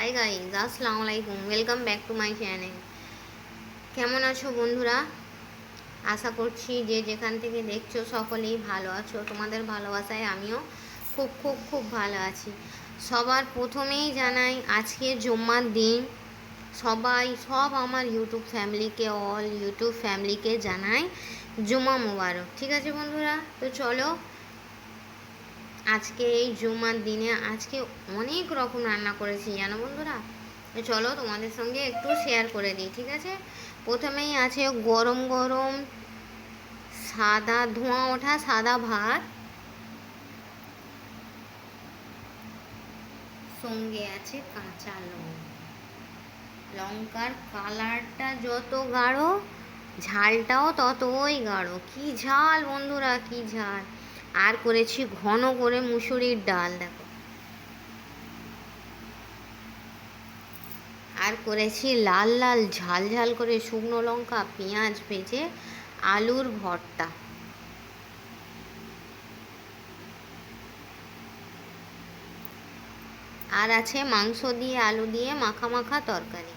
Hi guys, আসসালামু আলাইকুম। Welcome back to my channel. কেমন আছো বন্ধুরা? আশা করছি যে যেখান থেকে দেখছো সকলেই ভালো আছো। তোমাদের ভালোবাসায় আমিও খুব খুব খুব ভালো আছি। সবার প্রথমেই জানাই আজকে জুম্মার দিন সব আমার ইউটিউব ফ্যামিলিকে ইউটিউব ফ্যামিলিকে জানাই জুম্মা মোবারক। ঠিক আছে বন্ধুরা, তো চলো আজকে এই জুম্মার দিনে আজকে অনেক রকম রান্না করেছি জানো বন্ধুরা। চলো তোমাদের সঙ্গে একটু শেয়ার করে দিই। ঠিক আছে, প্রথমেই আছে গরম গরম সাদা ধোঁয়া ওঠা সাদা ভাত, সঙ্গে আছে কাঁচা লঙ্কার কালারটা যত গাঢ় ঝালটাও ততই গাঢ়। কি ঝাল বন্ধুরা, কি ঝাল। আর করেছি ঘন করে মুসুরির ডাল, দেখো। আর করেছি লাল লাল ঝাল ঝাল করে শুকনো লঙ্কা পেঁয়াজ ভেজে আলুর ভর্তা। আর আছে মাংস দিয়ে আলু দিয়ে মাখা মাখা তরকারি।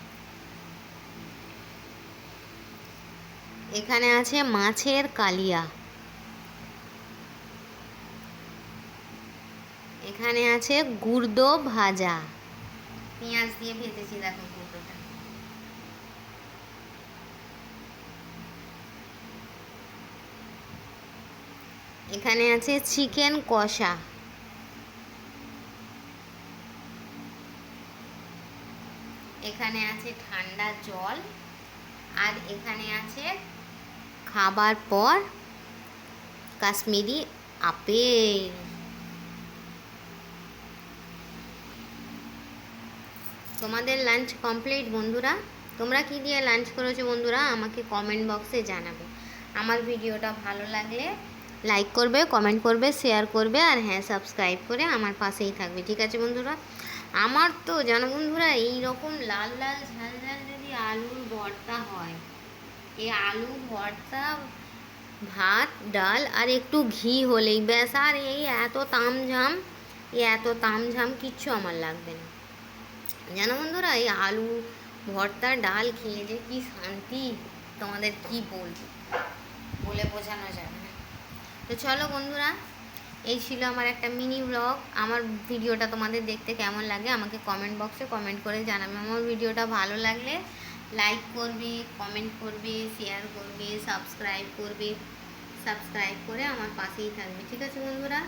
এখানে আছে মাছের কালিয়া। এখানে আছে গুর্দো ভাজা, পেঁয়াজ দিয়ে ভেজেছি, দেখো গুর্দোটা। এখানে আছে চিকেন কষা। এখানে আছে ঠান্ডা জল। আর এখানে আছে খাবার পর কাশ্মীরি আপেল। তোমাদের লাঞ্চ কমপ্লিট বন্ধুরা? তোমরা কি দিয়ে লাঞ্চ করেছো বন্ধুরা? আমাকে কমেন্ট বক্সে জানাবে। আমার ভিডিওটা ভালো লাগলে লাইক করবে, কমেন্ট করবে, শেয়ার করবে, আর হ্যাঁ, সাবস্ক্রাইব করে আমার পাশেই থাকবে। ঠিক আছে বন্ধুরা? আমার তো জানো বন্ধুরা, এই রকম লাল লাল ঝাল ঝাল যদি আলুর ভর্তা হয়, এই আলু ভর্তা ভাত ডাল আর একটু ঘি হলেই ব্যাস। আর এই এত তামঝাম কিচ্ছু আমার লাগবে না জানো বন্ধুরা। এই আলু ভর্তা ডাল খেয়ে যে কি শান্তি, তোমাদের কি বলবো, বলে বোঝানো যাবে না। তো চলো বন্ধুরা, এই ছিল আমার একটা মিনি ব্লগ। আমার ভিডিওটা তোমাদের দেখতে কেমন লাগে আমাকে কমেন্ট বক্সে কমেন্ট করে জানাবে। আমার ভিডিওটা ভালো লাগলে লাইক করবে, কমেন্ট করবে, শেয়ার করবে, সাবস্ক্রাইব করে আমার পাশেই থাকবে। ঠিক আছে বন্ধুরা?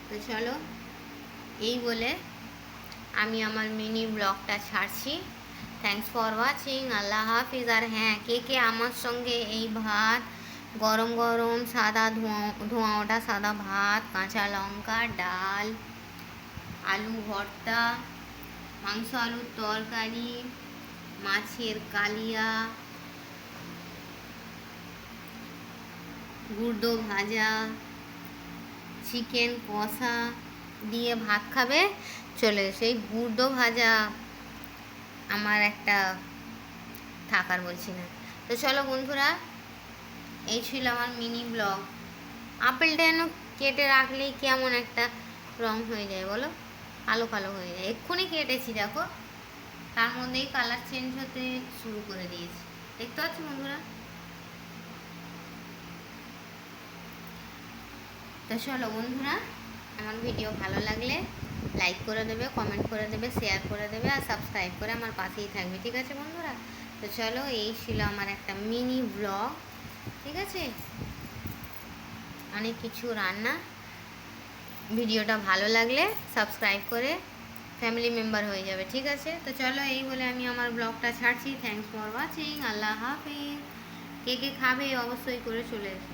তো চলো, এই বলে আমি আমার মিনি ব্লগটা ছাড়ছি। Thanks for watching. আল্লাহ হাফিজ। আর হ্যাঁ, কে কে আমার সঙ্গে এই ভাত, গরম গরম সাদা ধোঁয়া ওঠা সাদা ভাত, কাঁচা লঙ্কা ডাল, আলু ভর্তা, মাংস আলুর তরকারি, মাছের কালিয়া, গুর্দো ভাজা, চিকেন কষা দিয়ে ভাত খাবে, চলে সেই গুর্দো ভাজা আমার একটা থাকার বলছি না। তো চলো বন্ধুরা, এই ছিল আমার মিনি ব্লগ। আপেলটা যেন কেটে রাখলেই কেমন একটা রং হয়ে যায় বলো, কালো কালো হয়ে যায়। এক্ষুনি কেটেছি দেখো, তার মধ্যেই কালার চেঞ্জ হতে শুরু করে দিয়েছি, দেখতে পাচ্ছি বন্ধুরা। তো চলো বন্ধুরা, আমার ভিডিও ভালো লাগলে লাইক করে দেবে, কমেন্ট করে দেবে, শেয়ার করে দেবে, আর সাবস্ক্রাইব করে আমার পাশেই থাকবে। ঠিক আছে বন্ধুরা? তো চলো, এই ছিল আমার একটা মিনি ব্লগ। ঠিক আছে, অনেক কিছু রান্না। ভিডিওটা ভালো লাগলে সাবস্ক্রাইব করে ফ্যামিলি মেম্বার হয়ে যাবে। ঠিক আছে, তো চলো, এই বলে আমি আমার ব্লগটা ছাড়ছি। Thanks for watching. আল্লাহ হাফিজ। কে কে খাবে অবশ্যই করে চলে এসো।